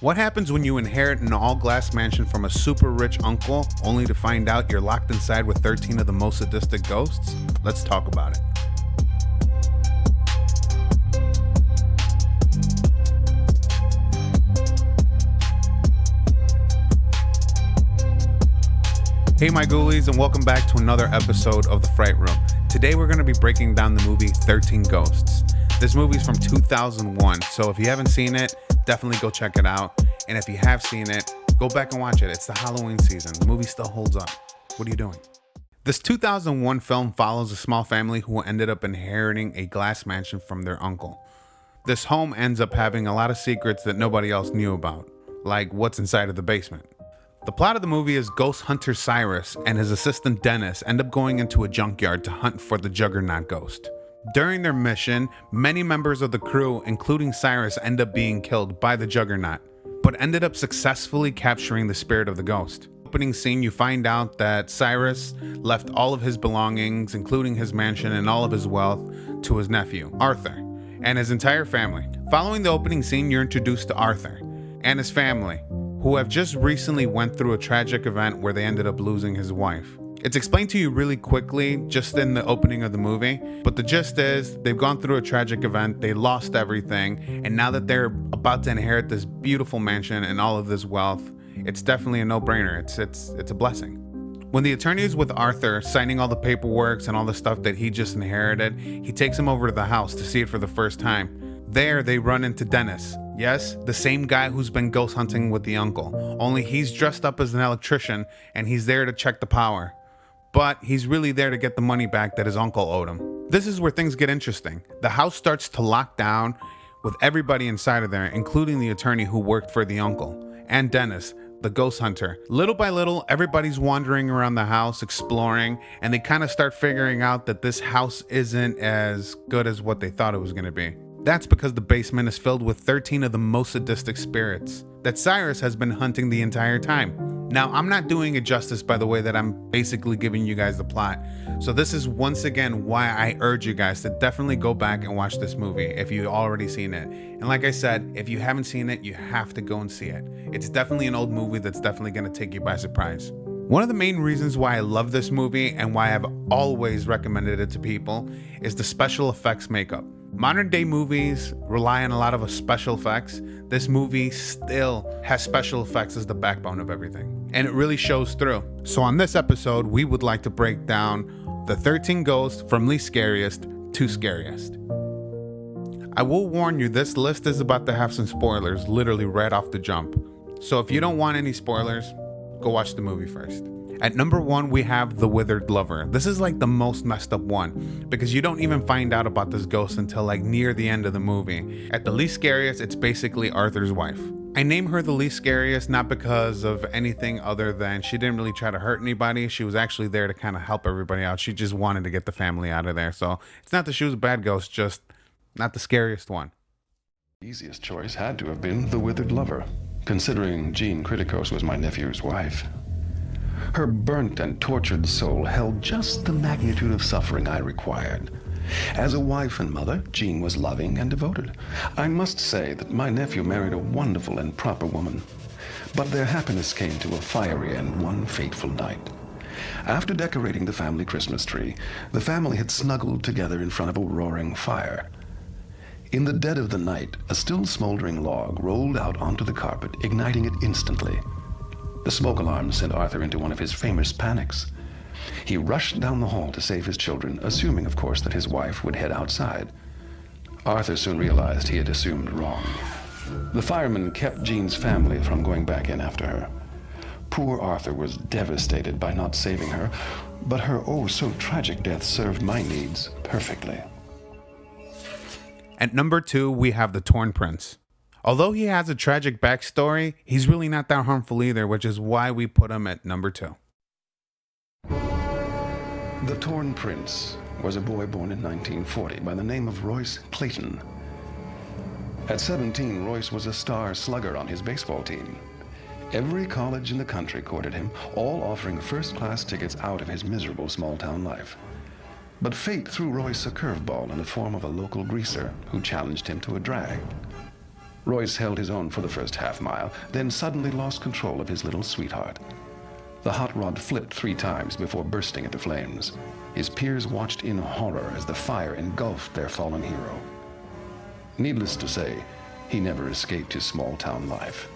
What happens when you inherit an all-glass mansion from a super rich uncle only to find out you're locked inside with 13 of the most sadistic ghosts? Let's talk about it. Hey my ghoulies, and welcome back to another episode of The Fright Room. Today we're going to be breaking down the movie 13 Ghosts. This movie's from 2001, so if you haven't seen it, definitely go check it out. And if you have seen it, go back and watch it. It's the Halloween season. The movie still holds up. What are you doing? This 2001 film follows a small family who ended up inheriting a glass mansion from their uncle. This home ends up having a lot of secrets that nobody else knew about, like what's inside of the basement. The plot of the movie is ghost hunter Cyrus and his assistant Dennis end up going into a junkyard to hunt for the Juggernaut ghost. During their mission, many members of the crew, including Cyrus, end up being killed by the Juggernaut, but ended up successfully capturing the spirit of the ghost. Opening scene, you find out that Cyrus left all of his belongings, including his mansion and all of his wealth, to his nephew, Arthur, and his entire family. Following the opening scene, you're introduced to Arthur and his family, who have just recently went through a tragic event where they ended up losing his wife. It's explained to you really quickly just in the opening of the movie, but the gist is they've gone through a tragic event, they lost everything, and now that they're about to inherit this beautiful mansion and all of this wealth, it's definitely a no-brainer. It's a blessing. When the attorney is with Arthur, signing all the paperwork and all the stuff that he just inherited, he takes him over to the house to see it for the first time. There, they run into Dennis. Yes, the same guy who's been ghost hunting with the uncle, only he's dressed up as an electrician and he's there to check the power. But he's really there to get the money back that his uncle owed him. This is where things get interesting. The house starts to lock down with everybody inside of there, including the attorney who worked for the uncle, and Dennis, the ghost hunter. Little by little, everybody's wandering around the house, exploring, and they kind of start figuring out that this house isn't as good as what they thought it was going to be. That's because the basement is filled with 13 of the most sadistic spirits that Cyrus has been hunting the entire time. Now, I'm not doing it justice by the way that I'm basically giving you guys the plot. So this is once again why I urge you guys to definitely go back and watch this movie if you've already seen it. And like I said, if you haven't seen it, you have to go and see it. It's definitely an old movie that's definitely going to take you by surprise. One of the main reasons why I love this movie and why I've always recommended it to people is the special effects makeup. Modern day movies rely on a lot of special effects. This movie still has special effects as the backbone of everything, and it really shows through. So on this episode, we would like to break down the 13 ghosts from least scariest to scariest. I will warn you, this list is about to have some spoilers literally right off the jump. So if you don't want any spoilers, go watch the movie first. At number 1, we have The Withered Lover. This is like the most messed up one because you don't even find out about this ghost until like near the end of the movie. At the least scariest, it's basically Arthur's wife. I name her the least scariest not because of anything other than she didn't really try to hurt anybody. She was actually there to kind of help everybody out. She just wanted to get the family out of there. So it's not that she was a bad ghost, just not the scariest one. The easiest choice had to have been The Withered Lover, considering Jean Kritikos was my nephew's wife. Her burnt and tortured soul held just the magnitude of suffering I required. As a wife and mother, Jean was loving and devoted. I must say that my nephew married a wonderful and proper woman. But their happiness came to a fiery end one fateful night. After decorating the family Christmas tree, the family had snuggled together in front of a roaring fire. In the dead of the night, a still smoldering log rolled out onto the carpet, igniting it instantly. The smoke alarm sent Arthur into one of his famous panics. He rushed down the hall to save his children, assuming, of course, that his wife would head outside. Arthur soon realized he had assumed wrong. The firemen kept Jean's family from going back in after her. Poor Arthur was devastated by not saving her, but her oh-so-tragic death served my needs perfectly. At number 2, we have The Torn Prince. Although he has a tragic backstory, he's really not that harmful either, which is why we put him at number 2. The Torn Prince was a boy born in 1940 by the name of Royce Clayton. At 17, Royce was a star slugger on his baseball team. Every college in the country courted him, all offering first-class tickets out of his miserable small-town life. But fate threw Royce a curveball in the form of a local greaser who challenged him to a drag. Royce held his own for the first half mile, then suddenly lost control of his little sweetheart. The hot rod flipped 3 times before bursting into flames. His peers watched in horror as the fire engulfed their fallen hero. Needless to say, he never escaped his small-town life.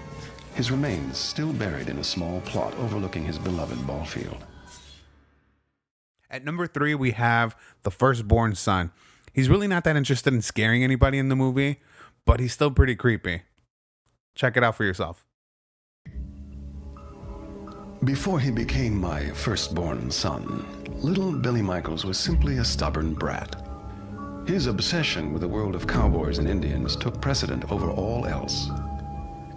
His remains still buried in a small plot overlooking his beloved ball field. At number 3, we have the firstborn son. He's really not that interested in scaring anybody in the movie, but he's still pretty creepy. Check it out for yourself. Before he became my firstborn son, little Billy Michaels was simply a stubborn brat. His obsession with the world of cowboys and Indians took precedent over all else.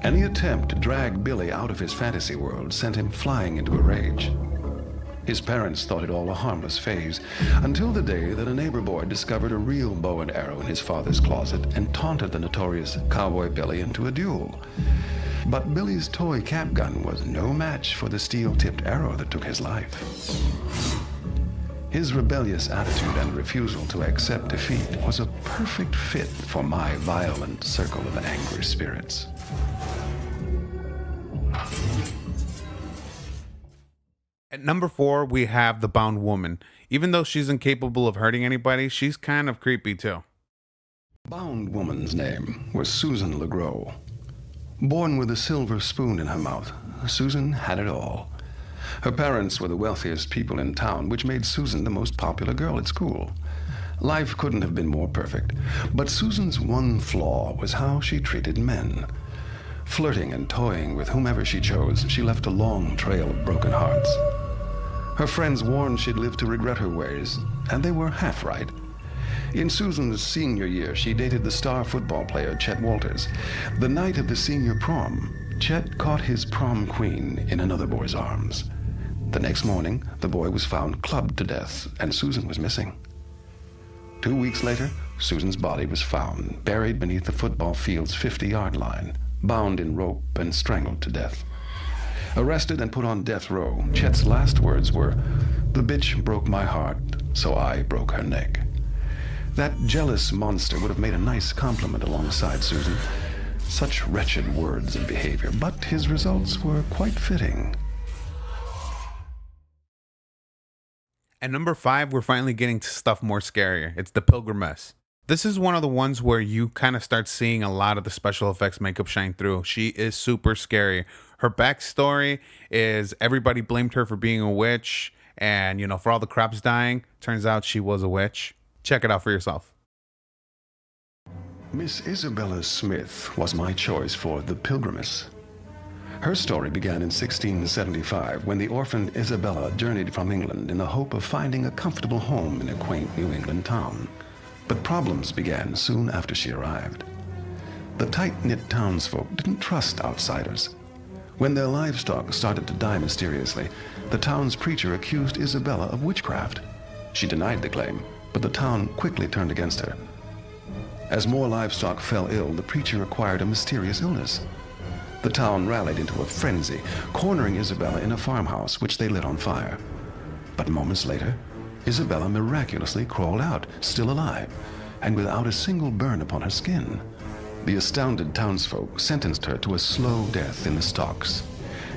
Any attempt to drag Billy out of his fantasy world sent him flying into a rage. His parents thought it all a harmless phase, until the day that a neighbor boy discovered a real bow and arrow in his father's closet and taunted the notorious Cowboy Billy into a duel. But Billy's toy cap gun was no match for the steel-tipped arrow that took his life. His rebellious attitude and refusal to accept defeat was a perfect fit for my violent circle of angry spirits. At number 4, we have the bound woman. Even though she's incapable of hurting anybody, she's kind of creepy too. Bound woman's name was Susan LeGros. Born with a silver spoon in her mouth, Susan had it all. Her parents were the wealthiest people in town, which made Susan the most popular girl at school. Life couldn't have been more perfect, but Susan's one flaw was how she treated men. Flirting and toying with whomever she chose, she left a long trail of broken hearts. Her friends warned she'd live to regret her ways, and they were half right. In Susan's senior year, she dated the star football player Chet Walters. The night of the senior prom, Chet caught his prom queen in another boy's arms. The next morning, the boy was found clubbed to death, and Susan was missing. 2 weeks later, Susan's body was found, buried beneath the football field's 50-yard line, bound in rope and strangled to death. Arrested and put on death row, Chet's last words were, "The bitch broke my heart, so I broke her neck." That jealous monster would have made a nice compliment alongside Susan. Such wretched words and behavior, but his results were quite fitting. At number 5, we're finally getting to stuff more scarier. It's the Pilgrimess. This is one of the ones where you kind of start seeing a lot of the special effects makeup shine through. She is super scary. Her backstory is everybody blamed her for being a witch, and, for all the crops dying, turns out she was a witch. Check it out for yourself. Miss Isabella Smith was my choice for The Pilgrimess. Her story began in 1675 when the orphaned Isabella journeyed from England in the hope of finding a comfortable home in a quaint New England town. But problems began soon after she arrived. The tight-knit townsfolk didn't trust outsiders. When their livestock started to die mysteriously, the town's preacher accused Isabella of witchcraft. She denied the claim, but the town quickly turned against her. As more livestock fell ill, the preacher acquired a mysterious illness. The town rallied into a frenzy, cornering Isabella in a farmhouse, which they lit on fire. But moments later, Isabella miraculously crawled out, still alive, and without a single burn upon her skin. The astounded townsfolk sentenced her to a slow death in the stocks.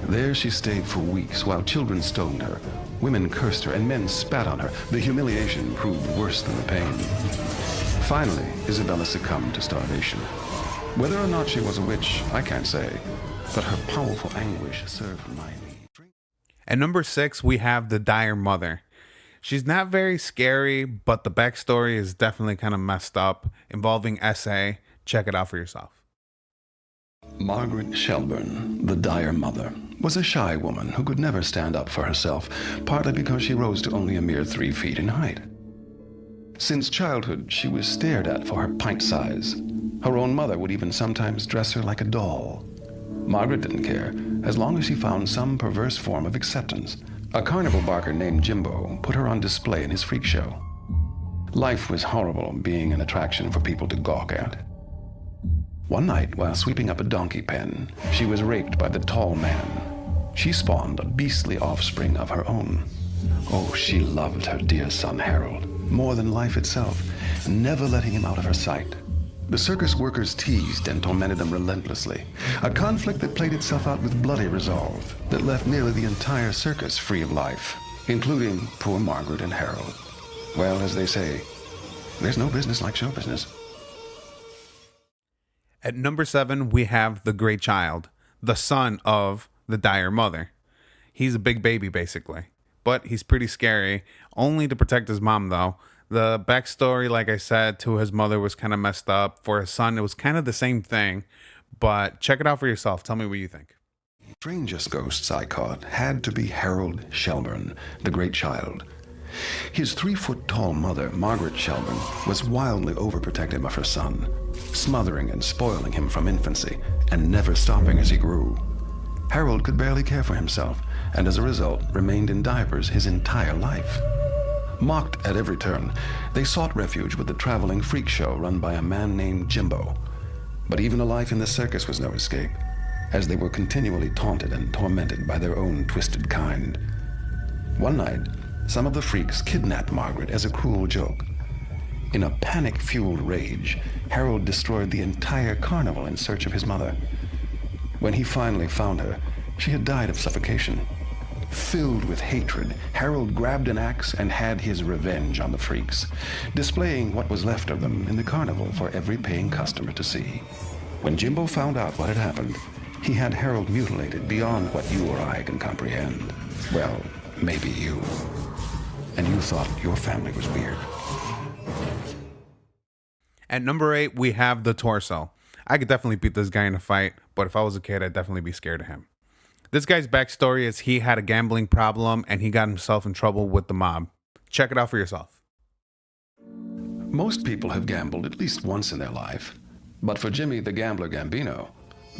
There she stayed for weeks while children stoned her, women cursed her, and men spat on her. The humiliation proved worse than the pain. Finally, Isabella succumbed to starvation. Whether or not she was a witch, I can't say, but her powerful anguish served my need. At number 6, we have the Dire Mother. She's not very scary, but the backstory is definitely kind of messed up, involving S.A. Check it out for yourself. Margaret Shelburne, the Dire Mother, was a shy woman who could never stand up for herself, partly because she rose to only a mere 3 feet in height. Since childhood, she was stared at for her pint size. Her own mother would even sometimes dress her like a doll. Margaret didn't care, as long as she found some perverse form of acceptance. A carnival barker named Jimbo put her on display in his freak show. Life was horrible, being an attraction for people to gawk at. One night, while sweeping up a donkey pen, she was raped by the tall man. She spawned a beastly offspring of her own. Oh, she loved her dear son Harold, more than life itself, never letting him out of her sight. The circus workers teased and tormented them relentlessly, a conflict that played itself out with bloody resolve that left nearly the entire circus free of life, including poor Margaret and Harold. Well, as they say, there's no business like show business. At number 7, we have the Great Child, the son of the dire mother. He's a big baby, basically, but he's pretty scary, only to protect his mom, though. The backstory, like I said, to his mother was kind of messed up. For his son, it was kind of the same thing, but check it out for yourself. Tell me what you think. Strangest ghosts I caught had to be Harold Shelburne, the Great Child. His 3-foot-tall mother, Margaret Shelburne, was wildly overprotective of her son, smothering and spoiling him from infancy, and never stopping as he grew. Harold could barely care for himself, and as a result, remained in diapers his entire life. Mocked at every turn, they sought refuge with the traveling freak show run by a man named Jimbo. But even a life in the circus was no escape, as they were continually taunted and tormented by their own twisted kind. One night, some of the freaks kidnapped Margaret as a cruel joke. In a panic-fueled rage, Harold destroyed the entire carnival in search of his mother. When he finally found her, she had died of suffocation. Filled with hatred, Harold grabbed an axe and had his revenge on the freaks, displaying what was left of them in the carnival for every paying customer to see. When Jimbo found out what had happened, he had Harold mutilated beyond what you or I can comprehend. Well, maybe you. And you thought your family was weird. At number 8, we have the Torso. I could definitely beat this guy in a fight, but if I was a kid, I'd definitely be scared of him. This guy's backstory is he had a gambling problem and he got himself in trouble with the mob. Check it out for yourself. Most people have gambled at least once in their life. But for Jimmy the Gambler Gambino,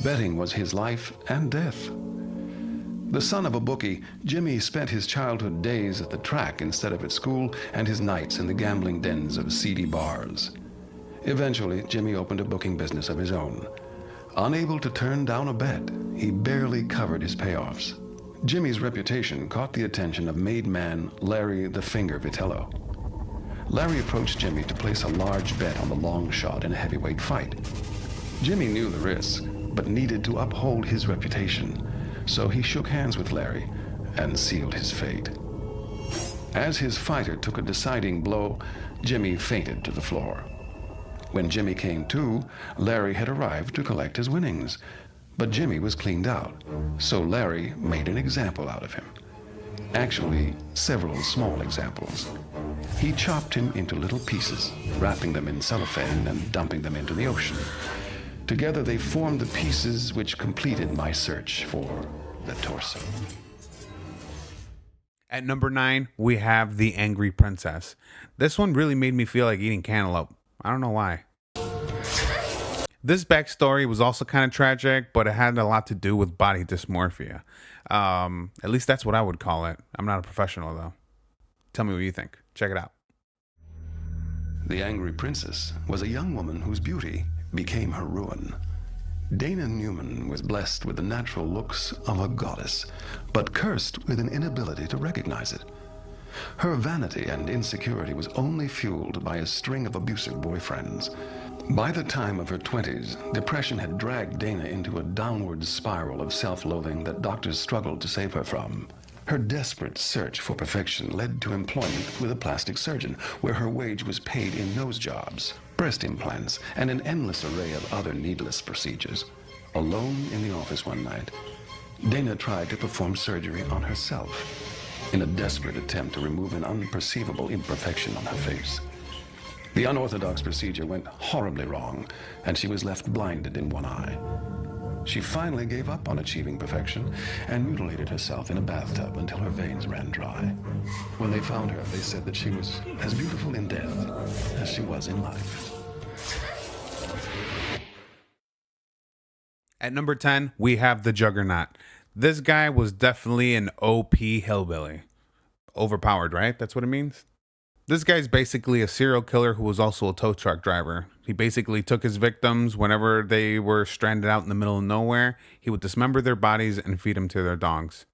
betting was his life and death. The son of a bookie, Jimmy spent his childhood days at the track instead of at school and his nights in the gambling dens of seedy bars. Eventually, Jimmy opened a booking business of his own. Unable to turn down a bet, he barely covered his payoffs. Jimmy's reputation caught the attention of made man Larry the Finger Vitello. Larry approached Jimmy to place a large bet on the long shot in a heavyweight fight. Jimmy knew the risk, but needed to uphold his reputation, so he shook hands with Larry and sealed his fate. As his fighter took a deciding blow, Jimmy fainted to the floor. When Jimmy came to, Larry had arrived to collect his winnings. But Jimmy was cleaned out, so Larry made an example out of him. Actually, several small examples. He chopped him into little pieces, wrapping them in cellophane and dumping them into the ocean. Together they formed the pieces which completed my search for the Torso. At number 9, we have the Angry Princess. This one really made me feel like eating cantaloupe. I don't know why. This backstory was also kind of tragic, but it had a lot to do with body dysmorphia. At least that's what I would call it. I'm not a professional, though. Tell me what you think. Check it out. The Angry Princess was a young woman whose beauty became her ruin. Dana Newman was blessed with the natural looks of a goddess, but cursed with an inability to recognize it. Her vanity and insecurity was only fueled by a string of abusive boyfriends. By the time of her 20s, depression had dragged Dana into a downward spiral of self-loathing that doctors struggled to save her from. Her desperate search for perfection led to employment with a plastic surgeon, where her wage was paid in nose jobs, breast implants, and an endless array of other needless procedures. Alone in the office one night, Dana tried to perform surgery on herself in a desperate attempt to remove an unperceivable imperfection on her face. The unorthodox procedure went horribly wrong, and she was left blinded in one eye. She finally gave up on achieving perfection and mutilated herself in a bathtub until her veins ran dry. When they found her, they said that she was as beautiful in death as she was in life. At number 10, we have the Juggernaut. This guy was definitely an OP hillbilly. Overpowered, right? That's what it means? This guy's basically a serial killer who was also a tow truck driver. He basically took his victims whenever they were stranded out in the middle of nowhere. He would dismember their bodies and feed them to their dogs.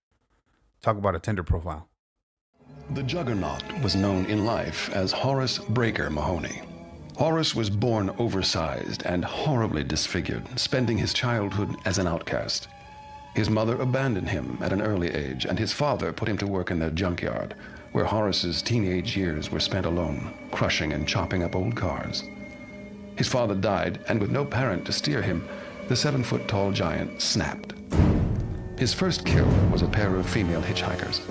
Talk about a Tinder profile. The Juggernaut was known in life as Horace Breaker Mahoney. Horace was born oversized and horribly disfigured, spending his childhood as an outcast. His mother abandoned him at an early age, and his father put him to work in their junkyard, where Horace's teenage years were spent alone, crushing and chopping up old cars. His father died, and with no parent to steer him, the 7-foot-tall giant snapped. His first kill was a pair of female hitchhikers.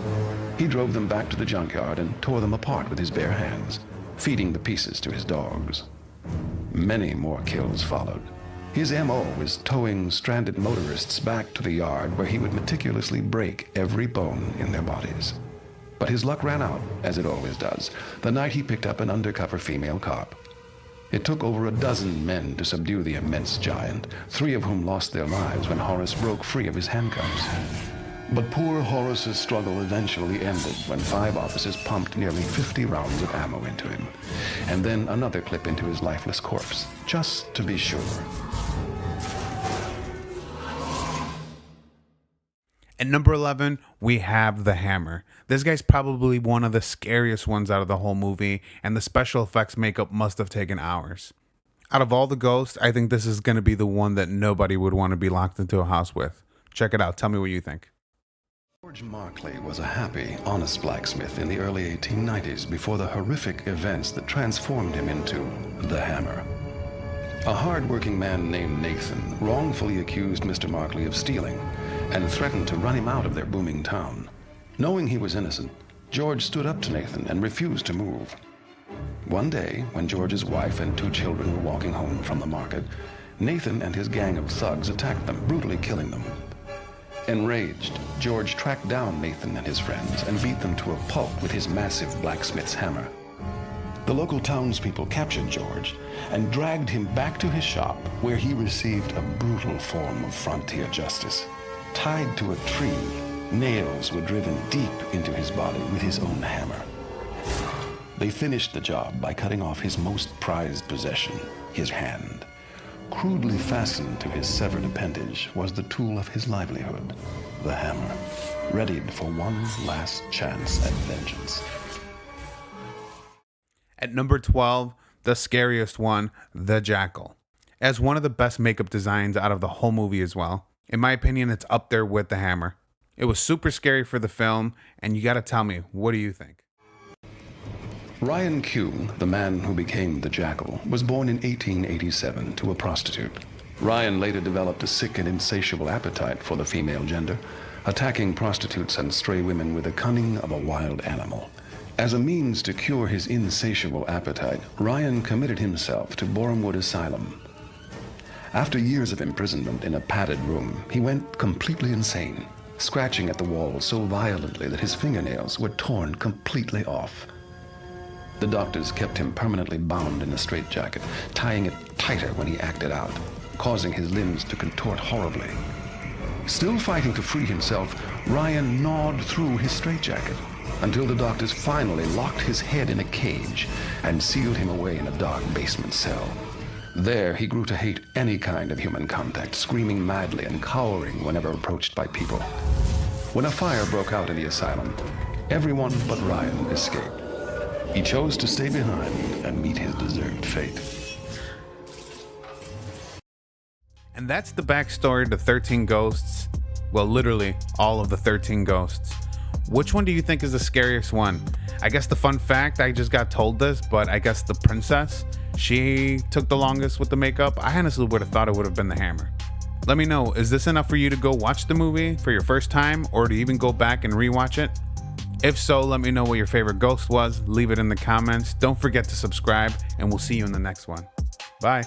He drove them back to the junkyard and tore them apart with his bare hands, feeding the pieces to his dogs. Many more kills followed. His M.O. was towing stranded motorists back to the yard where he would meticulously break every bone in their bodies. But his luck ran out, as it always does, the night he picked up an undercover female cop. It took over a dozen men to subdue the immense giant, 3 of whom lost their lives when Horace broke free of his handcuffs. But poor Horace's struggle eventually ended when 5 officers pumped nearly 50 rounds of ammo into him, and then another clip into his lifeless corpse, just to be sure. At number 11, we have The Hammer. This guy's probably one of the scariest ones out of the whole movie, and the special effects makeup must have taken hours. Out of all the ghosts, I think this is going to be the one that nobody would want to be locked into a house with. Check it out. Tell me what you think. George Markley was a happy, honest blacksmith in the early 1890s before the horrific events that transformed him into the Hammer. A hard-working man named Nathan wrongfully accused Mr. Markley of stealing and threatened to run him out of their booming town. Knowing he was innocent, George stood up to Nathan and refused to move. One day, when George's wife and 2 children were walking home from the market, Nathan and his gang of thugs attacked them, brutally killing them. Enraged, George tracked down Nathan and his friends and beat them to a pulp with his massive blacksmith's hammer. The local townspeople captured George and dragged him back to his shop, where he received a brutal form of frontier justice. Tied to a tree, nails were driven deep into his body with his own hammer. They finished the job by cutting off his most prized possession, his hand. Crudely fastened to his severed appendage was the tool of his livelihood, the hammer, readied for one last chance at vengeance. At number 12, the scariest one, the Jackal. As one of the best makeup designs out of the whole movie as well. In my opinion, it's up there with the Hammer. It was super scary for the film, and you gotta tell me, what do you think? Ryan Kuhn, the man who became the Jackal, was born in 1887 to a prostitute. Ryan later developed a sick and insatiable appetite for the female gender, attacking prostitutes and stray women with the cunning of a wild animal. As a means to cure his insatiable appetite, Ryan committed himself to Borehamwood Asylum. After years of imprisonment in a padded room, he went completely insane, scratching at the wall so violently that his fingernails were torn completely off. The doctors kept him permanently bound in a straitjacket, tying it tighter when he acted out, causing his limbs to contort horribly. Still fighting to free himself, Ryan gnawed through his straitjacket until the doctors finally locked his head in a cage and sealed him away in a dark basement cell. There, he grew to hate any kind of human contact, screaming madly and cowering whenever approached by people. When a fire broke out in the asylum, everyone but Ryan escaped. He chose to stay behind and meet his deserved fate. And that's the backstory to 13 Ghosts. Well, literally all of the 13 Ghosts. Which one do you think is the scariest one? I guess the fun fact, I just got told this, but I guess the princess, she took the longest with the makeup. I honestly would have thought it would have been the Hammer. Let me know, is this enough for you to go watch the movie for your first time, or to even go back and rewatch it? If so, let me know what your favorite ghost was. Leave it in the comments. Don't forget to subscribe, and we'll see you in the next one. Bye.